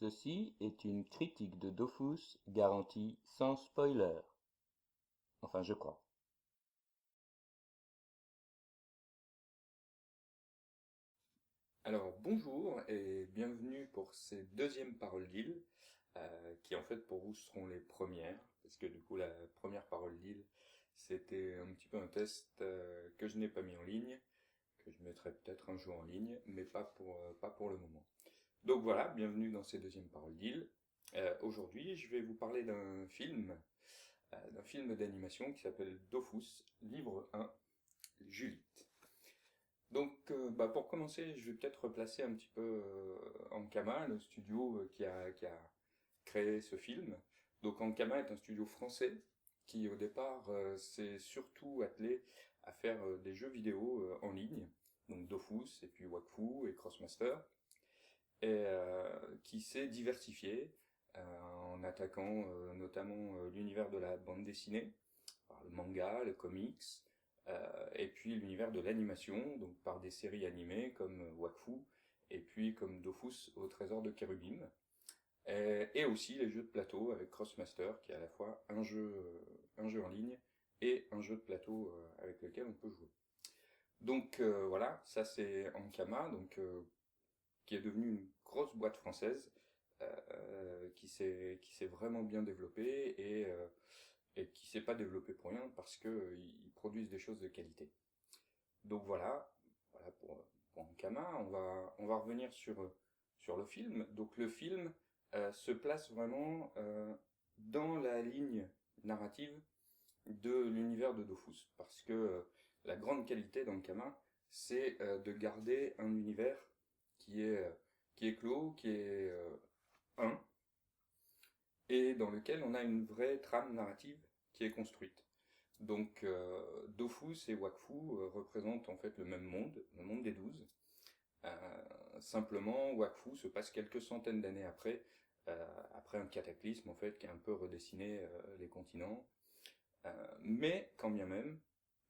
Ceci est une critique de Dofus garantie sans spoiler. Enfin, je crois. Alors bonjour et bienvenue pour ces deuxièmes paroles d'île, qui en fait pour vous seront les premières, parce que du coup la première parole d'île c'était un petit peu un test que je n'ai pas mis en ligne, que je mettrai peut-être un jour en ligne, mais pas pour le moment. Donc voilà, bienvenue dans ces deuxièmes paroles d'île. Aujourd'hui je vais vous parler d'un film d'animation qui s'appelle Dofus, livre 1, Judith. Donc, pour commencer, je vais peut-être replacer un petit peu Ankama, le studio qui a créé ce film. Donc, Ankama est un studio français qui, au départ, s'est surtout attelé à faire des jeux vidéo en ligne, donc Dofus et puis Wakfu et Crossmaster, et qui s'est diversifié en attaquant notamment l'univers de la bande dessinée, par le manga, le comics, et puis l'univers de l'animation, donc par des séries animées comme Wakfu, et puis comme Dofus au Trésor de Kérubim, et aussi les jeux de plateau avec Crossmaster, qui est à la fois un jeu en ligne et un jeu de plateau avec lequel on peut jouer. Donc voilà, ça c'est Ankama, qui est devenue une grosse boîte française, qui s'est vraiment bien développée et qui s'est pas développée pour rien parce que ils produisent des choses de qualité. Donc voilà pour Ankama. On va revenir sur le film. Donc le film se place vraiment dans la ligne narrative de l'univers de Dofus, parce que la grande qualité d'Ankama, c'est de garder un univers qui est euh, qui est clos, qui est un, et dans lequel on a une vraie trame narrative qui est construite. Donc Dofus et Wakfu représentent en fait le monde des 12. Simplement, Wakfu se passe quelques centaines d'années après un cataclysme en fait qui a un peu redessiné les continents. Mais quand bien même,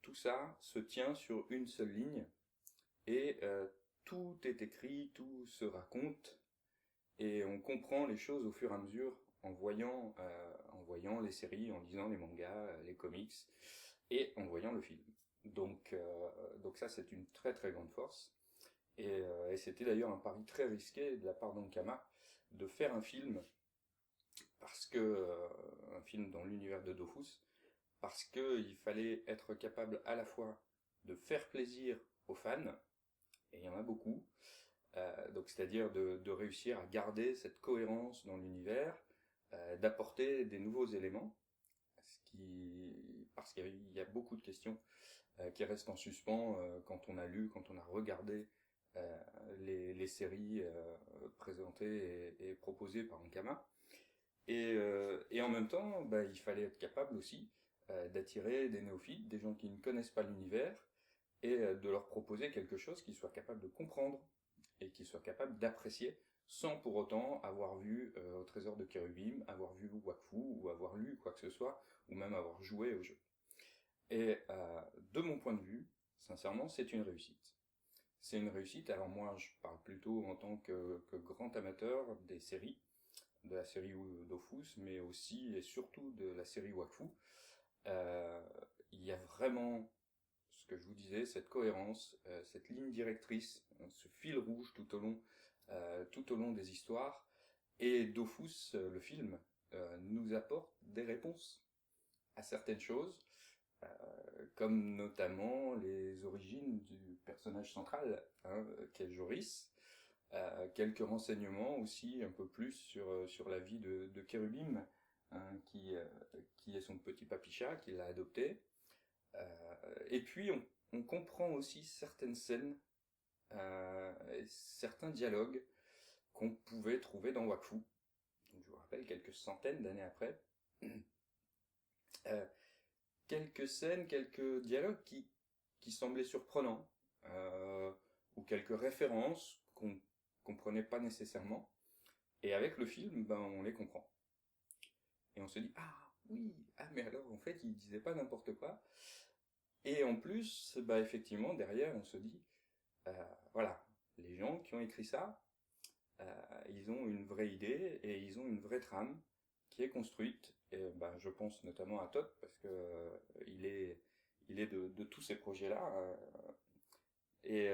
tout ça se tient sur une seule ligne et tout est écrit, tout se raconte et on comprend les choses au fur et à mesure en voyant les séries, en lisant les mangas, les comics et en voyant le film. Donc ça c'est une très très grande force. Et c'était d'ailleurs un pari très risqué de la part d'Ankama de faire un film parce que un film dans l'univers de Dofus, parce que il fallait être capable à la fois de faire plaisir aux fans, et il y en a beaucoup, donc c'est-à-dire de réussir à garder cette cohérence dans l'univers, d'apporter des nouveaux éléments, parce qu'il y a beaucoup de questions qui restent en suspens quand on a regardé euh, les séries présentées et proposées par Ankama. Et en même temps, il fallait être capable aussi d'attirer des néophytes, des gens qui ne connaissent pas l'univers, et de leur proposer quelque chose qu'ils soient capables de comprendre et qu'ils soient capables d'apprécier sans pour autant avoir vu au Trésor de Kérubim, avoir vu Wakfu ou avoir lu quoi que ce soit, ou même avoir joué au jeu. Et de mon point de vue, sincèrement, c'est une réussite. C'est une réussite, alors moi je parle plutôt en tant que grand amateur des séries, de la série Dofus, mais aussi et surtout de la série Wakfu. Euh, il y a vraiment ce que je vous disais, cette cohérence, cette ligne directrice, ce fil rouge tout au long des histoires. Et Dofus, le film, nous apporte des réponses à certaines choses, comme notamment les origines du personnage central, qu'est Joris, quelques renseignements aussi un peu plus sur la vie de Kérubim, qui est son petit papy-chat, qui l'a adopté. Et puis on comprend aussi certaines scènes, et certains dialogues qu'on pouvait trouver dans Wakfu. Donc, je vous rappelle, quelques centaines d'années après. Euh, Quelques scènes, quelques dialogues qui semblaient surprenants, ou quelques références qu'on comprenait pas nécessairement. Et avec le film, on les comprend. Et on se dit, ah oui, ah mais alors en fait, il disait pas n'importe quoi. Et en plus, effectivement, derrière, on se dit, voilà, les gens qui ont écrit ça, ils ont une vraie idée et ils ont une vraie trame qui est construite. Et je pense notamment à Todd parce que il est de tous ces projets-là. Et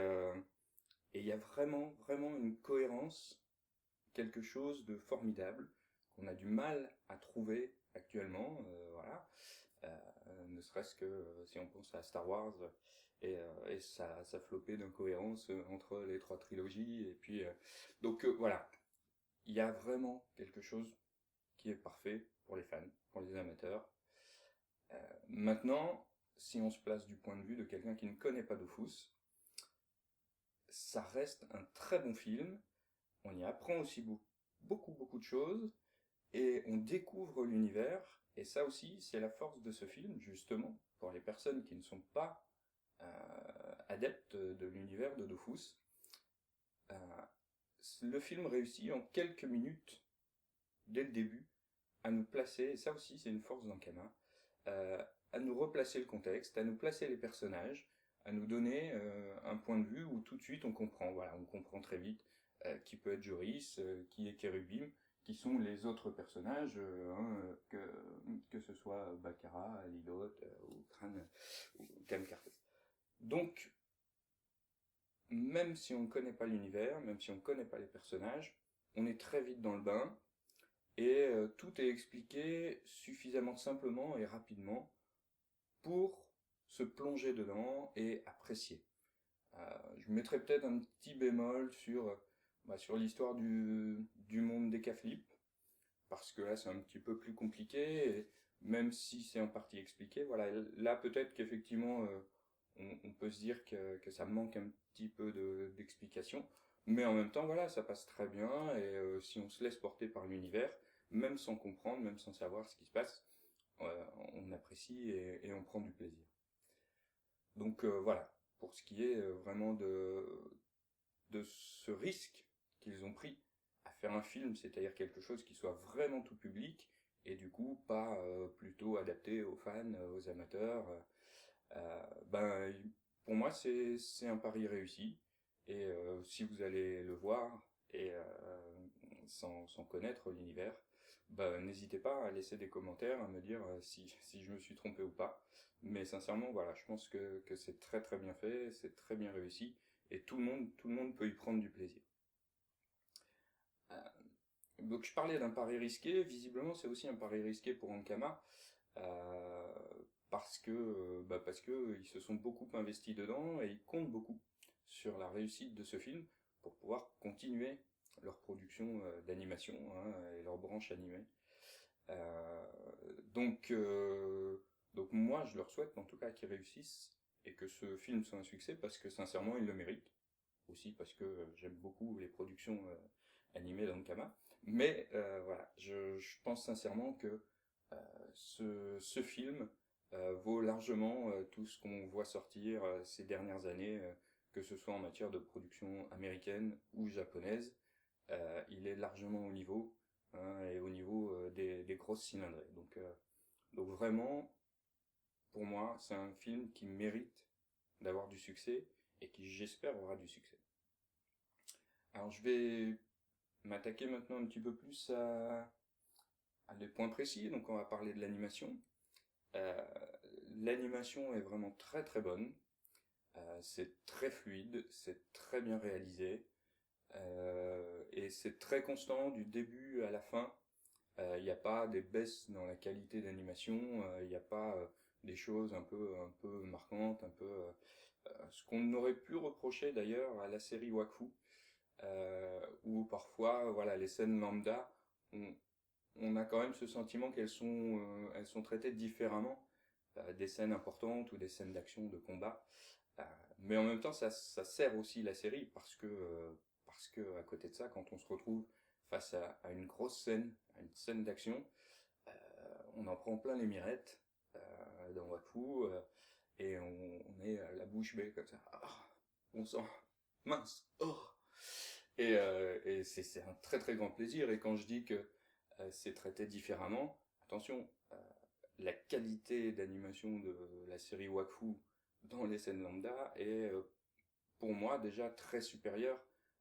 et il y a vraiment, vraiment une cohérence, quelque chose de formidable qu'on a du mal à trouver actuellement. Voilà. Ne serait-ce que si on pense à Star Wars et sa flopée d'incohérence entre les 3 trilogies. Et puis, donc voilà, il y a vraiment quelque chose qui est parfait pour les fans, pour les amateurs. Maintenant, si on se place du point de vue de quelqu'un qui ne connaît pas Dofus, ça reste un très bon film. On y apprend aussi beaucoup, beaucoup de choses et on découvre l'univers. Et ça aussi, c'est la force de ce film, justement, pour les personnes qui ne sont pas adeptes de l'univers de Dofus. Euh, le film réussit en quelques minutes, dès le début, à nous placer, et ça aussi c'est une force d'Ankama, à nous replacer le contexte, à nous placer les personnages, à nous donner un point de vue où tout de suite on comprend. Voilà, on comprend très vite qui peut être Joris, qui est Kérubim, qui sont les autres personnages, que ce soit Bakara, Lilot, ou Crane, ou Kamkartes. Donc, même si on ne connaît pas l'univers, même si on ne connaît pas les personnages, on est très vite dans le bain, et tout est expliqué suffisamment simplement et rapidement pour se plonger dedans et apprécier. Je mettrais peut-être un petit bémol sur l'histoire du monde des Caflips, parce que là c'est un petit peu plus compliqué, et même si c'est en partie expliqué, voilà, là peut-être qu'effectivement on peut se dire que ça manque un petit peu d'explication, mais en même temps voilà, ça passe très bien, et si on se laisse porter par l'univers, même sans comprendre, même sans savoir ce qui se passe, on apprécie et on prend du plaisir. Donc voilà, pour ce qui est vraiment de ce risque qu'ils ont pris à faire un film, c'est-à-dire quelque chose qui soit vraiment tout public, et du coup pas plutôt adapté aux fans, aux amateurs, ben pour moi c'est un pari réussi, et si vous allez le voir et sans connaître l'univers, n'hésitez pas à laisser des commentaires, à me dire si je me suis trompé ou pas. Mais sincèrement, voilà, je pense que c'est très très bien fait, c'est très bien réussi, et tout le monde peut y prendre du plaisir. Euh, donc je parlais d'un pari risqué, visiblement c'est aussi un pari risqué pour Ankama, euh, parce que ils se sont beaucoup investis dedans et ils comptent beaucoup sur la réussite de ce film pour pouvoir continuer leur production d'animation, hein, et leur branche animée. Euh, donc, euh, donc moi, je leur souhaite en tout cas qu'ils réussissent et que ce film soit un succès parce que sincèrement, ils le méritent. Aussi parce que j'aime beaucoup les productions animées d'Ankama. Mais voilà, je pense sincèrement que ce film vaut largement tout ce qu'on voit sortir ces dernières années, que ce soit en matière de production américaine ou japonaise. Il est largement au niveau, hein, et au niveau des grosses cylindrées. Donc vraiment, pour moi, c'est un film qui mérite d'avoir du succès et qui, j'espère, aura du succès. Alors je vais m'attaquer maintenant un petit peu plus à des points précis. Donc on va parler de l'animation. Euh, L'animation est vraiment très très bonne. C'est très fluide, c'est très bien réalisé. Et c'est très constant du début à la fin. Il n'y a pas des baisses dans la qualité d'animation, il n'y a pas des choses un peu marquantes, un peu ce qu'on aurait pu reprocher d'ailleurs à la série Wakfu, où parfois voilà les scènes lambda, on a quand même ce sentiment elles sont traitées différemment des scènes importantes ou des scènes d'action, de combat. Mais en même temps, ça sert aussi la série parce que à côté de ça, quand on se retrouve face à une grosse scène, à une scène d'action, on en prend plein les mirettes dans Wakfu, et on est à la bouche bée comme ça. Ah, on sent mince. Oh. Et c'est un très très grand plaisir. Et quand je dis que c'est traité différemment, attention, la qualité d'animation de la série Wakfu dans les scènes lambda est pour moi déjà très supérieure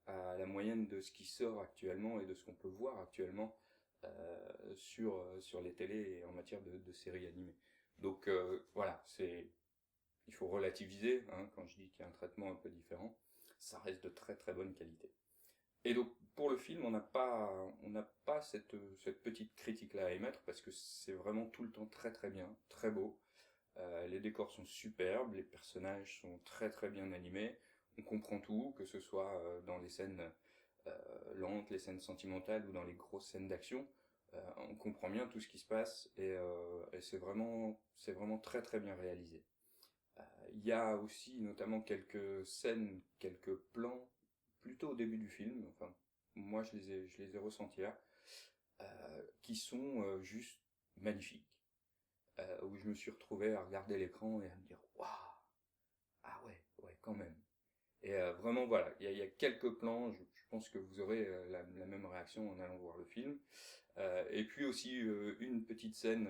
à la moyenne de ce qui sort actuellement et de ce qu'on peut voir actuellement sur les télés et en matière de séries animées. Donc voilà, il faut relativiser, hein, quand je dis qu'il y a un traitement un peu différent, ça reste de très très bonne qualité. Et donc pour le film, on n'a pas cette petite critique-là à émettre parce que c'est vraiment tout le temps très très bien, très beau. Les décors sont superbes, les personnages sont très très bien animés, on comprend tout, que ce soit dans les scènes lentes, les scènes sentimentales ou dans les grosses scènes d'action. On comprend bien tout ce qui se passe et c'est vraiment très très bien réalisé. Il y a aussi notamment quelques scènes, quelques plans, plutôt au début du film, enfin moi je les ai ressentis là, qui sont juste magnifiques, où je me suis retrouvé à regarder l'écran et à me dire waouh, ah ouais, ouais quand même. Et vraiment voilà, il y a quelques plans, je pense que vous aurez la même réaction en allant voir le film. Et puis aussi une petite scène,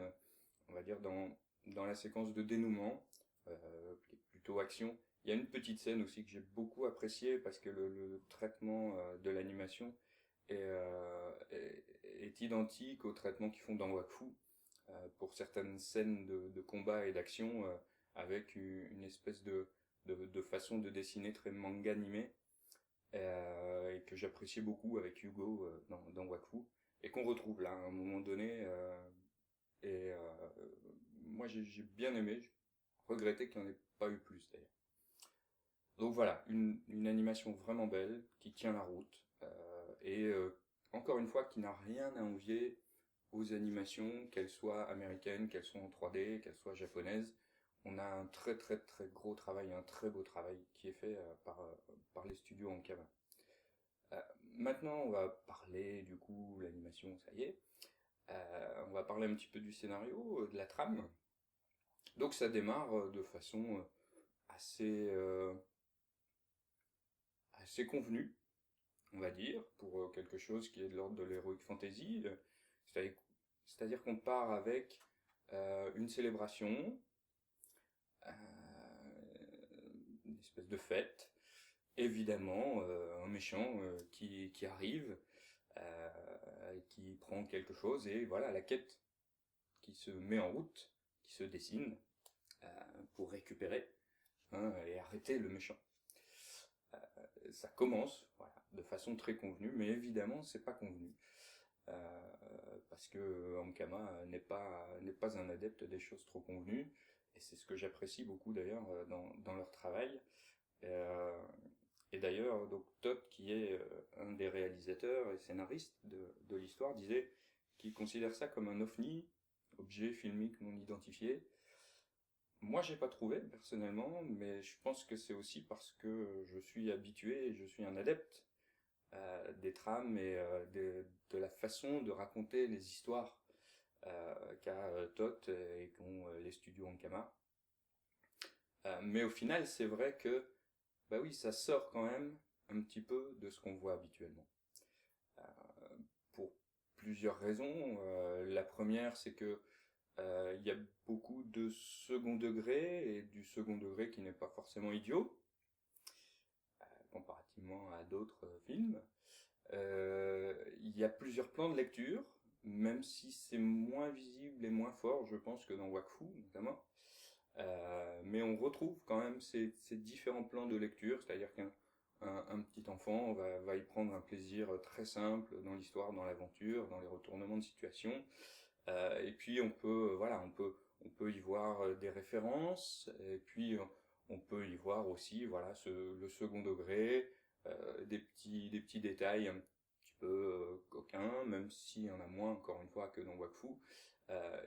on va dire dans la séquence de dénouement, qui est plutôt action. Il y a une petite scène aussi que j'ai beaucoup appréciée parce que le traitement de l'animation est identique au traitement qu'ils font dans Wakfu pour certaines scènes de combat et d'action avec une espèce de façon de dessiner très manga animé et que j'appréciais beaucoup avec Hugo dans Wakfu et qu'on retrouve là à un moment donné et moi j'ai bien aimé, je regrettais qu'il n'y en ait pas eu plus d'ailleurs. Donc voilà, une animation vraiment belle qui tient la route et encore une fois qui n'a rien à envier aux animations, qu'elles soient américaines, qu'elles soient en 3D, qu'elles soient japonaises. On a un très très très gros travail, un très beau travail qui est fait par les studios Ankama. Euh, Maintenant, on va parler du coup l'animation, ça y est. On va parler un petit peu du scénario, de la trame. Donc ça démarre de façon assez convenue, on va dire, pour quelque chose qui est de l'ordre de l'heroic fantasy. C'est-à-dire c'est-à-dire qu'on part avec une célébration, une espèce de fête, évidemment un méchant qui arrive, qui prend quelque chose, et voilà la quête qui se met en route, qui se dessine euh, pour récupérer et arrêter le méchant. Ça commence voilà, de façon très convenue, mais évidemment c'est pas convenu. Parce que Ankama n'est pas un adepte des choses trop convenues, et c'est ce que j'apprécie beaucoup d'ailleurs dans leur travail. Euh, et d'ailleurs, donc Todd, qui est un des réalisateurs et scénaristes de l'histoire, disait qu'il considère ça comme un ovni, objet filmique non identifié. Moi, j'ai pas trouvé personnellement, mais je pense que c'est aussi parce que je suis habitué et je suis un adepte des trames et de la façon de raconter les histoires qu'a Todd et qu'ont les studios Ankama. Mais au final, c'est vrai que, bah oui, ça sort quand même un petit peu de ce qu'on voit habituellement. Euh, pour plusieurs raisons. La première, c'est que il y a beaucoup de second degré et du second degré qui n'est pas forcément idiot, comparativement à d'autres films. Il y a plusieurs plans de lecture, même si c'est moins visible et moins fort, je pense, que dans Wakfu, notamment. Mais on retrouve quand même ces différents plans de lecture, c'est-à-dire qu'un petit enfant va y prendre un plaisir très simple dans l'histoire, dans l'aventure, dans les retournements de situation. Et puis on peut y voir des références, et puis on peut y voir aussi voilà le second degré, des petits détails un petit peu coquins, même s'il y en a moins encore une fois que dans Wakfu,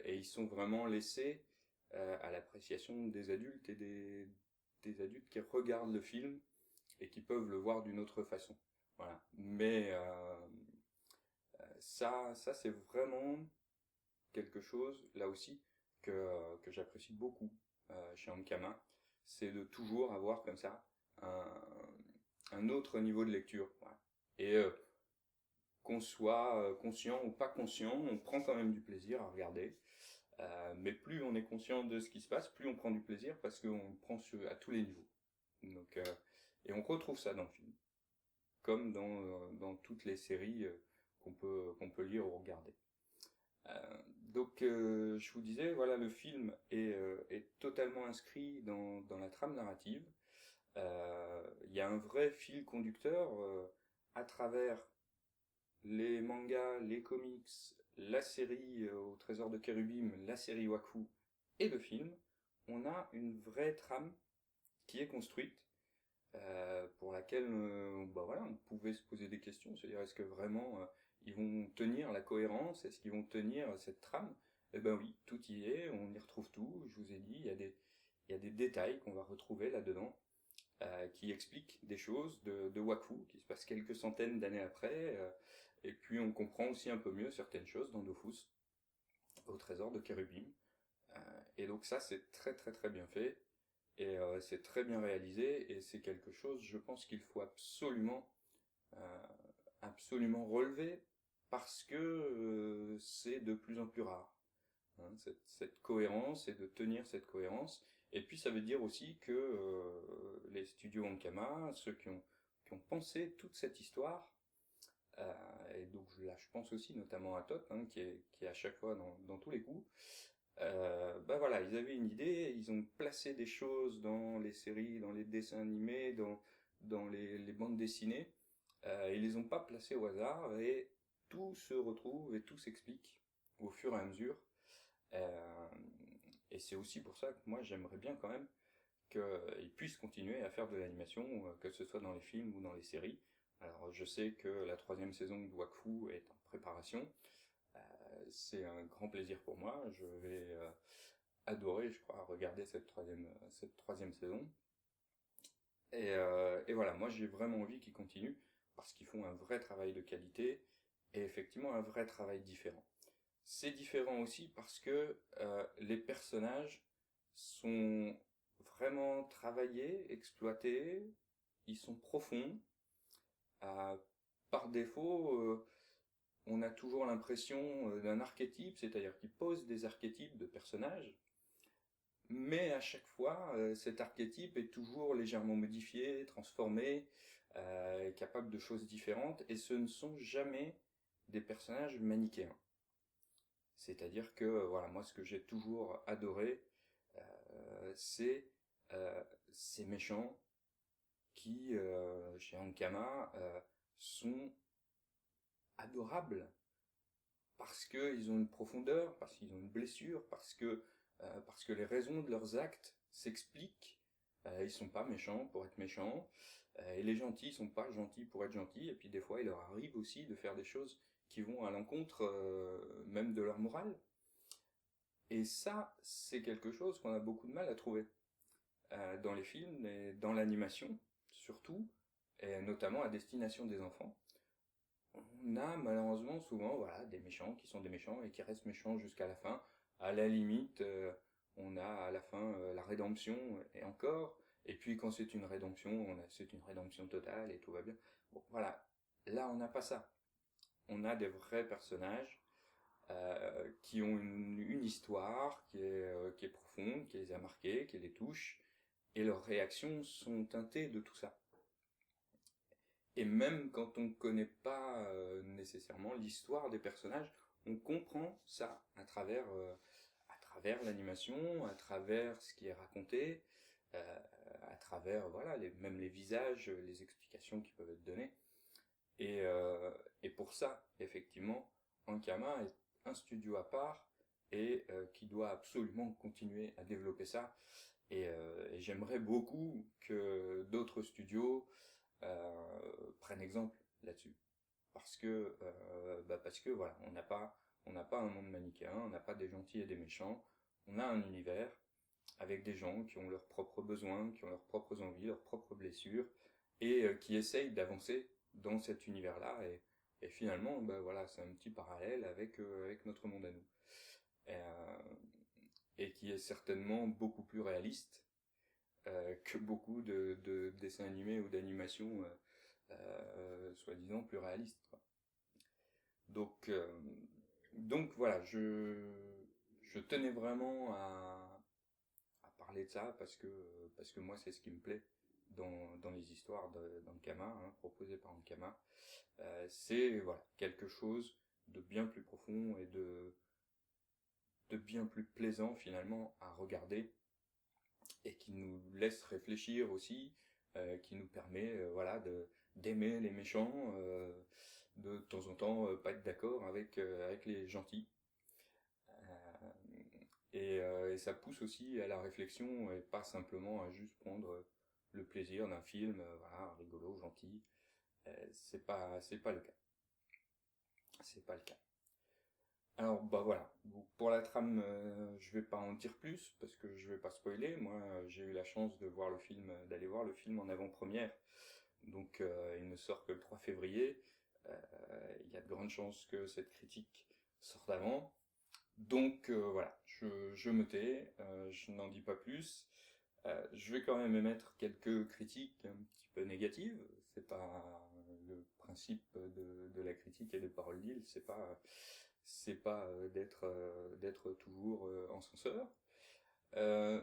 et ils sont vraiment laissés à l'appréciation des adultes et des adultes qui regardent le film et qui peuvent le voir d'une autre façon. Voilà. Mais ça c'est vraiment quelque chose, là aussi, que j'apprécie beaucoup chez Ankama, c'est de toujours avoir comme ça un autre niveau de lecture. Voilà. Et qu'on soit conscient ou pas conscient, on prend quand même du plaisir à regarder. Mais plus on est conscient de ce qui se passe, plus on prend du plaisir parce qu'on prend à tous les niveaux. Donc, et on retrouve ça dans le film. comme dans toutes les séries qu'on peut lire ou regarder. Je vous disais, voilà, le film est totalement inscrit dans la trame narrative. Il y a un vrai fil conducteur à travers les mangas, les comics, la série au Trésor de Kérubim, la série Wakfu et le film. On a une vraie trame qui est construite, pour laquelle voilà, on pouvait se poser des questions, c'est-à-dire est-ce que vraiment ils vont tenir la cohérence, est-ce qu'ils vont tenir cette trame? Eh ben oui, tout y est, on y retrouve tout, je vous ai dit, il y a des détails qu'on va retrouver là-dedans, qui expliquent des choses de Wakfu, qui se passent quelques centaines d'années après, et puis on comprend aussi un peu mieux certaines choses dans Dofus, au Trésor de Kérubim. Et donc ça, c'est très très très bien fait, et c'est très bien réalisé, et c'est quelque chose, je pense qu'il faut euh, absolument relever, parce que c'est de plus en plus rare, hein, cette cohérence, et de tenir cette cohérence. Et puis ça veut dire aussi que les studios Ankama, ceux qui ont pensé toute cette histoire, et donc là je pense aussi notamment à Tot, hein, qui est à chaque fois dans tous les coups, bah voilà, ils avaient une idée, ils ont placé des choses dans les séries, dans les dessins animés, dans les bandes dessinées, ils les ont pas placées au hasard, et tout se retrouve et tout s'explique au fur et à mesure. Euh, et c'est aussi pour ça que moi j'aimerais bien quand même qu'ils puissent continuer à faire de l'animation, que ce soit dans les films ou dans les séries. Alors je sais que la troisième saison de Wakfu est en préparation, c'est un grand plaisir pour moi, je vais adorer, je crois, regarder cette troisième saison. Et voilà, moi j'ai vraiment envie qu'ils continuent, parce qu'ils font un vrai travail de qualité, et effectivement un vrai travail différent. C'est différent aussi parce que les personnages sont vraiment travaillés, exploités, ils sont profonds. Euh, Par défaut, on a toujours l'impression d'un archétype, c'est-à-dire qu'ils posent des archétypes de personnages, mais à chaque fois, cet archétype est toujours légèrement modifié, transformé, capable de choses différentes, et ce ne sont jamais des personnages manichéens. C'est-à-dire que, voilà, moi, ce que j'ai toujours adoré, c'est ces méchants qui, chez Ankama, sont adorables, parce qu'ils ont une profondeur, parce qu'ils ont une blessure, parce que les raisons de leurs actes s'expliquent. Ils sont pas méchants pour être méchants, et les gentils sont pas gentils pour être gentils, et puis des fois il leur arrive aussi de faire des choses qui vont à l'encontre même de leur morale. Et ça, c'est quelque chose qu'on a beaucoup de mal à trouver dans les films et dans l'animation, surtout, et notamment à destination des enfants. On a malheureusement souvent, voilà, des méchants qui sont des méchants et qui restent méchants jusqu'à la fin. À la limite, on a à la fin la rédemption, et encore. Et puis quand c'est une rédemption, c'est une rédemption totale et tout va bien. Bon, voilà. Là, on n'a pas ça. On a des vrais personnages qui ont une histoire qui est profonde, qui les a marqués, qui les touche, et leurs réactions sont teintées de tout ça. Et même quand on ne connaît pas nécessairement l'histoire des personnages, on comprend ça à travers l'animation, à travers ce qui est raconté, euh, à travers voilà, même les visages, les explications qui peuvent être données. Et pour ça, effectivement, Ankama est un studio à part, et qui doit absolument continuer à développer ça. Et j'aimerais beaucoup que d'autres studios prennent exemple là-dessus. Parce que voilà, on n'a pas un monde manichéen, on n'a pas des gentils et des méchants, on a un univers avec des gens qui ont leurs propres besoins, qui ont leurs propres envies, leurs propres blessures, et qui essayent d'avancer dans cet univers-là. Et finalement, voilà, c'est un petit parallèle avec notre monde à nous. Et qui est certainement beaucoup plus réaliste que beaucoup de dessins animés ou d'animations soi-disant plus réalistes, quoi. Donc, euh, donc voilà, je tenais vraiment à parler de ça, parce que moi c'est ce qui me plaît dans les histoires d'Ankama, proposées par Ankama. C'est voilà, quelque chose de bien plus profond et de bien plus plaisant finalement à regarder et qui nous laisse réfléchir aussi, qui nous permet voilà d'aimer les méchants, de temps en temps pas être d'accord avec les gentils. Et ça pousse aussi à la réflexion et pas simplement à juste prendre le plaisir d'un film, voilà, rigolo, gentil. C'est pas le cas. C'est pas le cas. Alors bah voilà, pour la trame, je vais pas en dire plus parce que je vais pas spoiler. Moi, j'ai eu la chance d'aller voir le film en avant-première. Donc il ne sort que le 3 février. Il y a de grandes chances que cette critique sorte avant. Donc voilà, je me tais, je n'en dis pas plus. Je vais quand même émettre quelques critiques un petit peu négatives. C'est pas le principe de la critique et de Parole d'Île, c'est pas d'être toujours encenseur. Euh,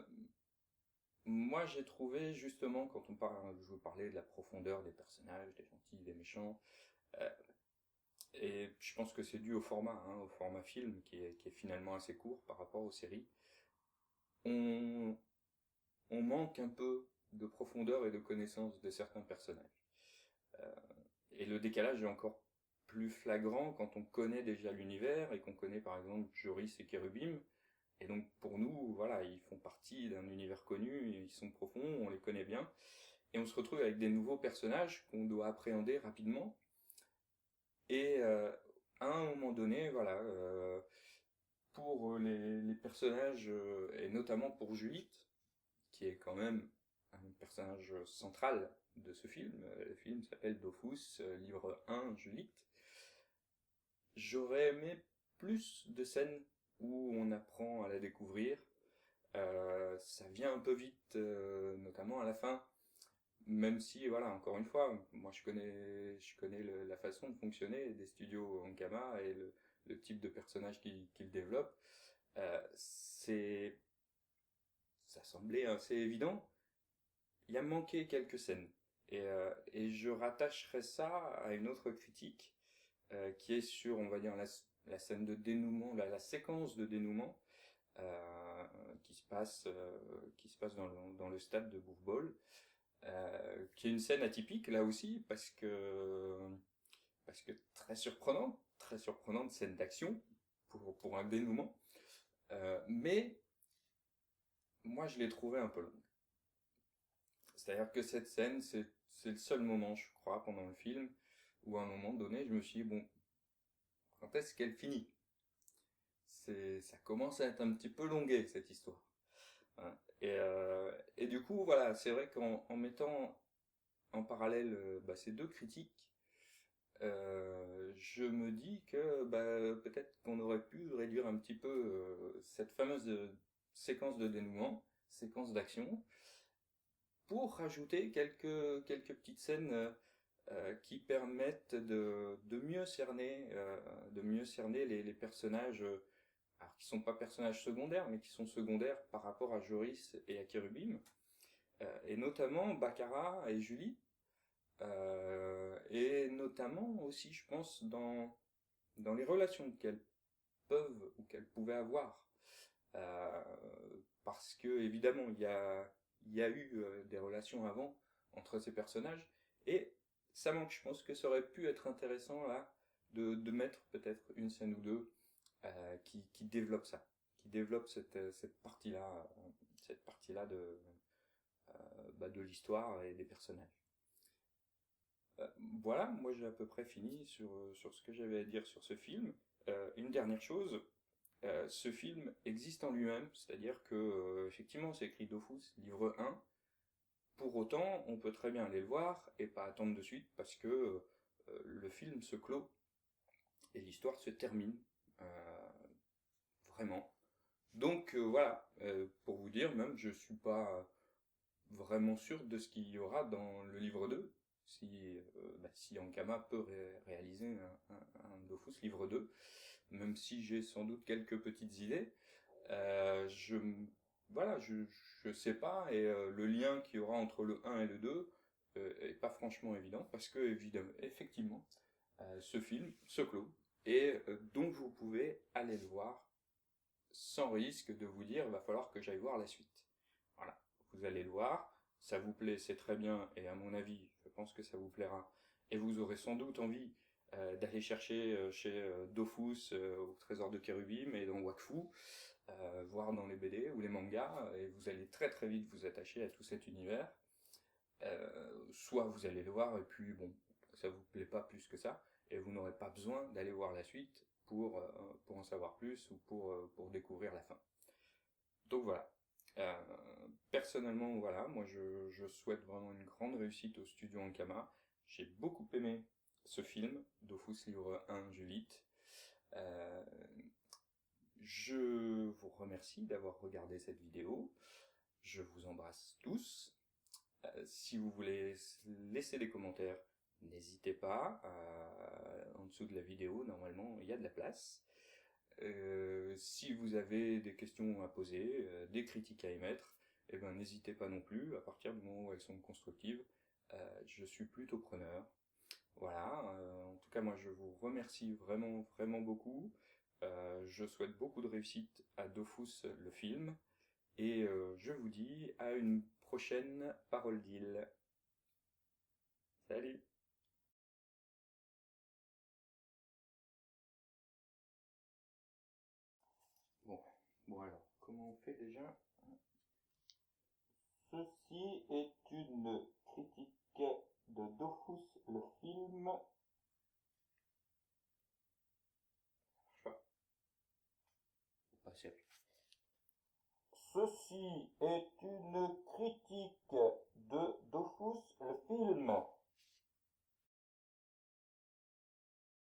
Moi, j'ai trouvé justement quand je vous parlais de la profondeur des personnages, des gentils, des méchants, euh, et je pense que c'est dû au format film qui est finalement assez court par rapport aux séries. On, on manque un peu de profondeur et de connaissance de certains personnages. Euh, et le décalage est encore plus flagrant quand on connaît déjà l'univers et qu'on connaît par exemple Joris et Kérubim. Et donc pour nous, voilà, ils font partie d'un univers connu, ils sont profonds, on les connaît bien. Et on se retrouve avec des nouveaux personnages qu'on doit appréhender rapidement. Et à un moment donné, voilà, pour les personnages, et notamment pour Judith, qui est quand même un personnage central de ce film. Le film s'appelle Dofus, livre 1, Judith. J'aurais aimé plus de scènes où on apprend à la découvrir. Ça vient un peu vite, notamment à la fin. Même si, voilà, encore une fois, moi je connais la façon de fonctionner des studios Ankama et le type de personnage qu'ils développent. C'est, ça semblait assez évident. Il y a manqué quelques scènes. Et je rattacherais ça à une autre critique qui est sur, on va dire, la scène de dénouement, la séquence de dénouement euh, qui se passe dans le stade de Bourg-Ball, qui est une scène atypique là aussi parce que très surprenante scène d'action pour un dénouement, mais moi je l'ai trouvé un peu longue. C'est-à-dire que cette scène, c'est le seul moment, je crois, pendant le film, où à un moment donné, je me suis dit, bon, quand est-ce qu'elle finit? Ça commence à être un petit peu longué, cette histoire. Hein. Et du coup, voilà, c'est vrai qu'en mettant en parallèle ces deux critiques, je me dis que peut-être qu'on aurait pu réduire un petit peu cette fameuse séquence de dénouement, séquence d'action, pour rajouter quelques petites scènes qui permettent de mieux cerner les personnages, alors qui sont pas personnages secondaires, mais qui sont secondaires par rapport à Joris et à Kérubim, et notamment Baccara et Julie, et notamment aussi, je pense, dans les relations qu'elles peuvent ou qu'elles pouvaient avoir. Euh, Parce que, évidemment, il y a eu des relations avant entre ces personnages, et ça manque. Je pense que ça aurait pu être intéressant là de mettre peut-être une scène ou deux qui développe ça, qui développe cette partie-là de l'histoire et des personnages. Voilà, moi j'ai à peu près fini sur ce que j'avais à dire sur ce film. Une dernière chose, ce film existe en lui-même, c'est-à-dire que effectivement c'est écrit Dofus, livre 1. Pour autant, on peut très bien aller le voir et pas attendre de suite parce que le film se clôt et l'histoire se termine. Vraiment. Donc voilà, pour vous dire, même je suis pas vraiment sûr de ce qu'il y aura dans le livre 2, si Ankama peut réaliser un Dofus livre 2, même si j'ai sans doute quelques petites idées. Je voilà, je sais pas, et le lien qu'il y aura entre le 1 et le 2 est pas franchement évident, parce que, évidemment, effectivement, ce film se clôt, et donc vous pouvez aller le voir sans risque de vous dire, va falloir que j'aille voir la suite. Voilà, vous allez le voir, ça vous plaît, c'est très bien, et à mon avis, je pense que ça vous plaira, et vous aurez sans doute envie d'aller chercher chez Dofus au Trésor de Kérubim et dans Wakfu, voir dans les BD ou les mangas, et vous allez très très vite vous attacher à tout cet univers. Soit vous allez le voir et puis bon, ça vous plaît pas plus que ça, et vous n'aurez pas besoin d'aller voir la suite pour en savoir plus ou pour découvrir la fin. Donc voilà. Euh, Personnellement, voilà, moi je souhaite vraiment une grande réussite au studio Ankama. J'ai beaucoup aimé ce film, Dofus livre 1, Judith. Euh, je vous remercie d'avoir regardé cette vidéo. Je vous embrasse tous. Si vous voulez laisser des commentaires, n'hésitez pas. En dessous de la vidéo, normalement, il y a de la place. Si vous avez des questions à poser, des critiques à émettre, eh ben, n'hésitez pas non plus. À partir du moment où elles sont constructives, je suis plutôt preneur. Voilà. En tout cas, moi, je vous remercie vraiment, vraiment beaucoup. Je souhaite beaucoup de réussite à Dofus, le film. Et je vous dis à une prochaine Parole d'Île. Salut! Bon, bon alors, comment on fait déjà? Ceci est une critique de Dofus le film. Pas sérieux. Ceci est une critique